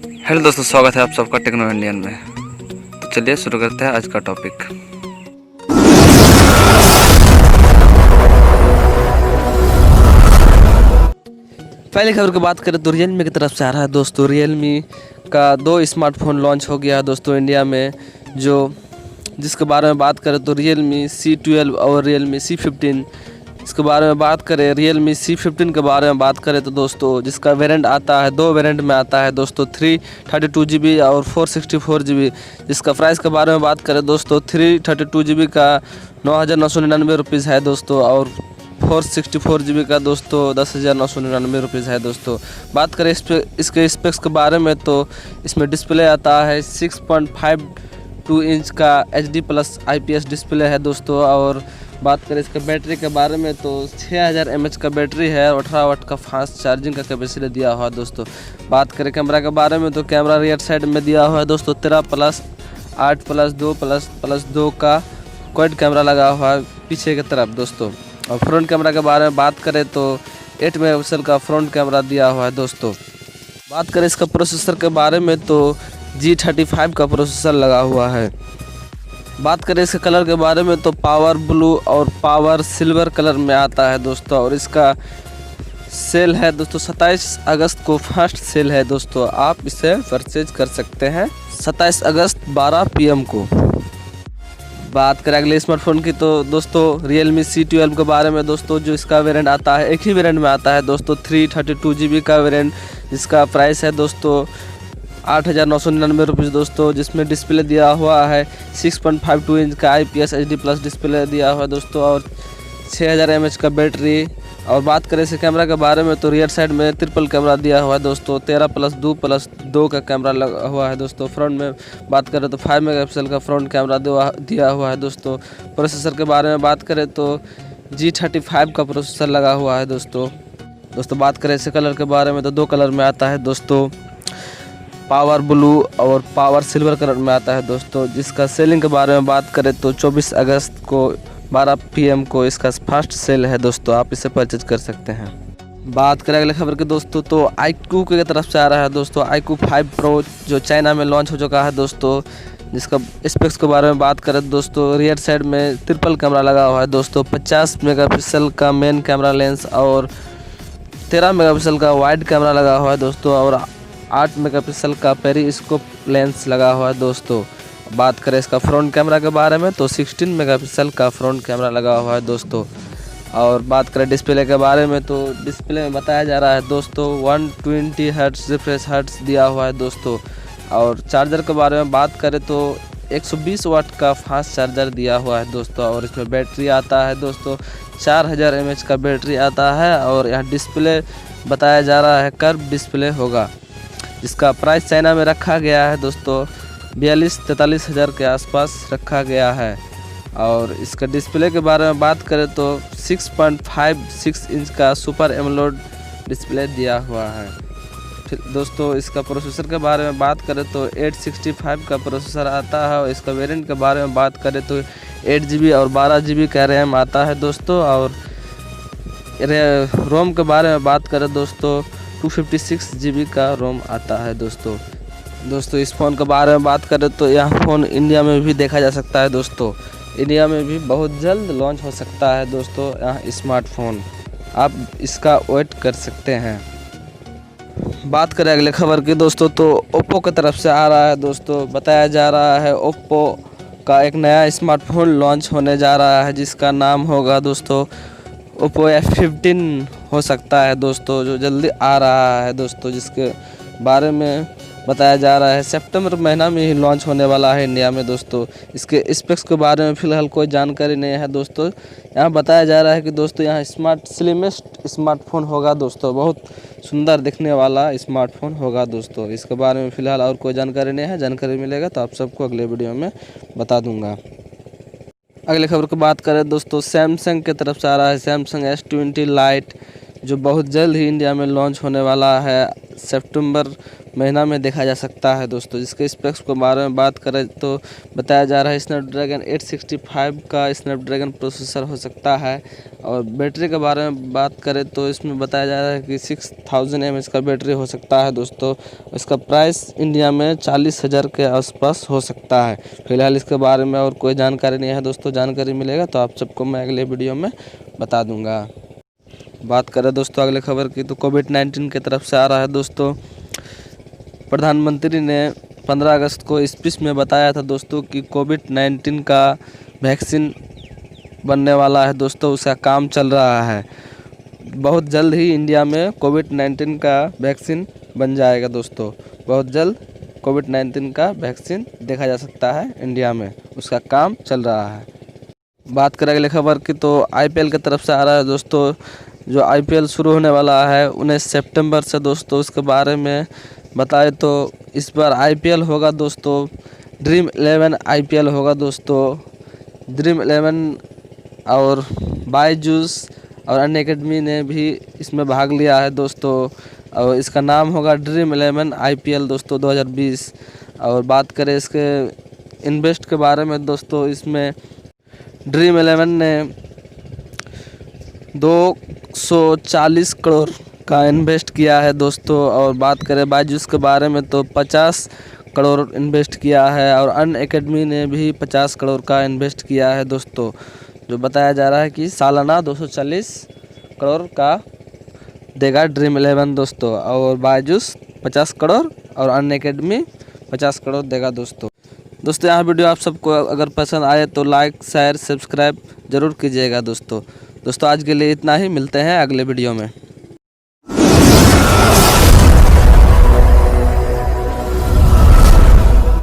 Hello दोस्तों, स्वागत है आप सबका टेक्नो इंडियन में। तो चलिए शुरू करते हैं आज का टॉपिक। पहली खबर की बात करें तो रियलमी की तरफ से आ रहा है दोस्तों। रियलमी का 2 स्मार्टफोन लॉन्च हो गया है दोस्तों इंडिया में, जिसके बारे में बात करें तो रियलमी C12 और रियलमी C15। इसके बारे में बात करें, रियलमी C15 के बारे में बात करें तो दोस्तों जिसका वेरिएंट आता है, 2 वेरिएंट में आता है दोस्तों, 332GB और 464GB। जिसका प्राइस के बारे में बात करें दोस्तों, 332GB का 9,999 रुपीज़ है दोस्तों, और 464GB का दोस्तों 10,999 रुपीज़ है दोस्तों। बात करें इसके स्पेक्स के बारे में तो इसमें डिस्प्ले आता है 6.52 इंच का HD+ IPS डिस्प्ले है दोस्तों। और बात करें इसके बैटरी के बारे में तो 6000 mAh का बैटरी है और 18 वाट का फास्ट चार्जिंग का कैपेसिटी दिया हुआ है दोस्तों। बात करें कैमरा के बारे में तो कैमरा रियर साइड में दिया हुआ है दोस्तों 13+, 8+2+2 का क्वाड कैमरा लगा हुआ है पीछे की तरफ दोस्तों। और फ्रंट कैमरा के बारे में बात करें तो 8 मेगापिक्सल का फ्रंट कैमरा दिया हुआ है दोस्तों। बात करें इसका प्रोसेसर के बारे में तो G35 का प्रोसेसर लगा हुआ है। बात करें इसके कलर के बारे में तो पावर ब्लू और पावर सिल्वर कलर में आता है दोस्तों। और इसका सेल है दोस्तों 27 अगस्त को फर्स्ट सेल है दोस्तों, आप इसे परचेज कर सकते हैं 27 अगस्त 12 PM को। बात करें अगले स्मार्टफोन की तो दोस्तों Realme C12 के बारे में दोस्तों, जो इसका वेरिएंट आता है, एक ही वेरिएंट में आता है दोस्तों, 332GB का वेरिएंट, जिसका प्राइस है दोस्तों 8,999 रुपीज़ दोस्तों। जिसमें डिस्प्ले दिया हुआ है 6.52 इंच का IPS HD+ डिस्प्ले दिया हुआ है दोस्तों, और 6000 mAh का बैटरी। और बात करें इसे कैमरा के बारे में तो रियर साइड में ट्रिपल कैमरा दिया हुआ है दोस्तों, 13+2+2 का कैमरा लगा हुआ है दोस्तों। फ्रंट में बात करें तो 5 मेगापिक्सल का फ्रंट कैमरा दिया हुआ है दोस्तों। प्रोसेसर के बारे में बात करें तो G35 का प्रोसेसर लगा हुआ है दोस्तों। बात करें इसे कलर के बारे में तो 2 कलर में आता है दोस्तों, पावर ब्लू और पावर सिल्वर कलर में आता है दोस्तों। जिसका सेलिंग के बारे में बात करें तो 24 अगस्त को 12 PM को इसका फर्स्ट सेल है दोस्तों, आप इसे परचेज कर सकते हैं। बात करें अगले खबर के दोस्तों तो Iqoo की तरफ से आ रहा है दोस्तों Iqoo5 Pro, जो चाइना में लॉन्च हो चुका है दोस्तों। जिसका स्पेक्स के बारे में बात करें दोस्तों, रियर साइड में ट्रिपल कैमरा लगा हुआ है दोस्तों, 50 मेगापिक्सल का मेन कैमरा लेंस और 13 मेगापिक्सल का वाइड कैमरा लगा हुआ है दोस्तों, और 8 मेगापिक्सल का पेरिस्कोप लेंस लगा हुआ है दोस्तों। बात करें इसका फ्रंट कैमरा के बारे में तो 16 मेगापिक्सल का फ्रंट कैमरा लगा हुआ है दोस्तों। और बात करें डिस्प्ले के बारे में तो डिस्प्ले में बताया जा रहा है दोस्तों 120 हर्ट्ज रिफ्रेश हर्ट्ज दिया हुआ है दोस्तों। और चार्जर के बारे में बात करें तो 120 वाट का फास्ट चार्जर दिया हुआ है दोस्तों। और इसमें बैटरी आता है दोस्तों 4000 mAh का बैटरी आता है। और यहाँ डिस्प्ले बताया जा रहा है कर्व डिस्प्ले होगा, जिसका प्राइस चाइना में रखा गया है दोस्तों 42-43 हज़ार के आसपास रखा गया है। और इसका डिस्प्ले के बारे में बात करें तो 6.56 इंच का सुपर एमोलेड डिस्प्ले दिया हुआ है। फिर दोस्तों इसका प्रोसेसर के बारे में बात करें तो 865 का प्रोसेसर आता है। और इसका वेरिएंट के बारे में बात करें तो 8GB और 12GB का रैम आता है दोस्तों। और रोम के बारे में बात करें दोस्तों 256GB का रोम आता है दोस्तों। इस फ़ोन के बारे में बात करें तो यह फ़ोन इंडिया में भी देखा जा सकता है दोस्तों, इंडिया में भी बहुत जल्द लॉन्च हो सकता है दोस्तों यह स्मार्टफोन, आप इसका वेट कर सकते हैं। बात करें अगले खबर की दोस्तों तो ओप्पो की तरफ से आ रहा है दोस्तों। बताया जा रहा है ओप्पो का एक नया स्मार्टफोन लॉन्च होने जा रहा है, जिसका नाम होगा दोस्तों ओप्पो F15 हो सकता है दोस्तों, जो जल्दी आ रहा है दोस्तों। जिसके बारे में बताया जा रहा है सितंबर महीना में ही लॉन्च होने वाला है इंडिया में दोस्तों। इसके स्पेक्स के बारे में फ़िलहाल कोई जानकारी नहीं है दोस्तों। यहाँ बताया जा रहा है कि दोस्तों यहाँ स्लिमेस्ट स्मार्टफोन होगा दोस्तों, बहुत सुंदर दिखने वाला स्मार्टफोन होगा दोस्तों। इसके बारे में फ़िलहाल और कोई जानकारी नहीं है, जानकारी मिलेगा तो आप सबको अगले वीडियो में बता दूँगा। अगले खबर की बात करें दोस्तों, सैमसंग की तरफ से आ रहा है सैमसंग S20 लाइट, जो बहुत जल्द ही इंडिया में लॉन्च होने वाला है सितंबर महीना में देखा जा सकता है दोस्तों। जिसके स्पेक्स के बारे में बात करें तो बताया जा रहा है स्नैपड्रैगन 865 का स्नैपड्रैगन प्रोसेसर हो सकता है। और बैटरी के बारे में बात करें तो इसमें बताया जा रहा है कि 6000 mAh का बैटरी हो सकता है दोस्तों। इसका प्राइस इंडिया में 40,000 के आसपास हो सकता है। फिलहाल इसके बारे में और कोई जानकारी नहीं है दोस्तों। जानकारी मिलेगा तो आप सबको मैं अगले वीडियो में बता दूंगा। बात करें दोस्तों अगले खबर की तो कोविड-19 की तरफ से आ रहा है दोस्तों। प्रधानमंत्री ने 15 अगस्त को स्पीच में बताया था दोस्तों कि कोविड-19 का वैक्सीन बनने वाला है दोस्तों। उसका काम चल रहा है। बहुत जल्द ही इंडिया में कोविड-19 का वैक्सीन बन जाएगा दोस्तों। बहुत जल्द कोविड-19 का वैक्सीन देखा जा सकता है इंडिया में। उसका काम चल रहा है। बात करें अगले खबर की तो IPL की तरफ से आ रहा है दोस्तों। जो IPL शुरू होने वाला है 19 सितंबर से दोस्तों। उसके बारे में बताएं तो इस बार IPL होगा दोस्तों। ड्रीम 11 IPL होगा दोस्तों। ड्रीम 11 और बायजूस और अन्य एकेडमी ने भी इसमें भाग लिया है दोस्तों। और इसका नाम होगा ड्रीम 11 IPL दोस्तों 2020। और बात करें इसके इन्वेस्ट के बारे में दोस्तों, इसमें ड्रीम 11 ने 240 करोड़ का इन्वेस्ट किया है दोस्तों। और बात करें बायजूस के बारे में तो 50 करोड़ इन्वेस्ट किया है। और अन्य एकेडमी ने भी 50 करोड़ का इन्वेस्ट किया है दोस्तों। जो बताया जा रहा है कि सालाना 240 करोड़ का देगा ड्रीम 11 दोस्तों। और बायजूस 50 करोड़ और अन्य एकेडमी 50 करोड़ देगा दोस्तों। दोस्तों यहाँ वीडियो आप सबको अगर पसंद आए तो लाइक शेयर सब्सक्राइब ज़रूर कीजिएगा दोस्तों। आज के लिए इतना ही। मिलते हैं अगले वीडियो में।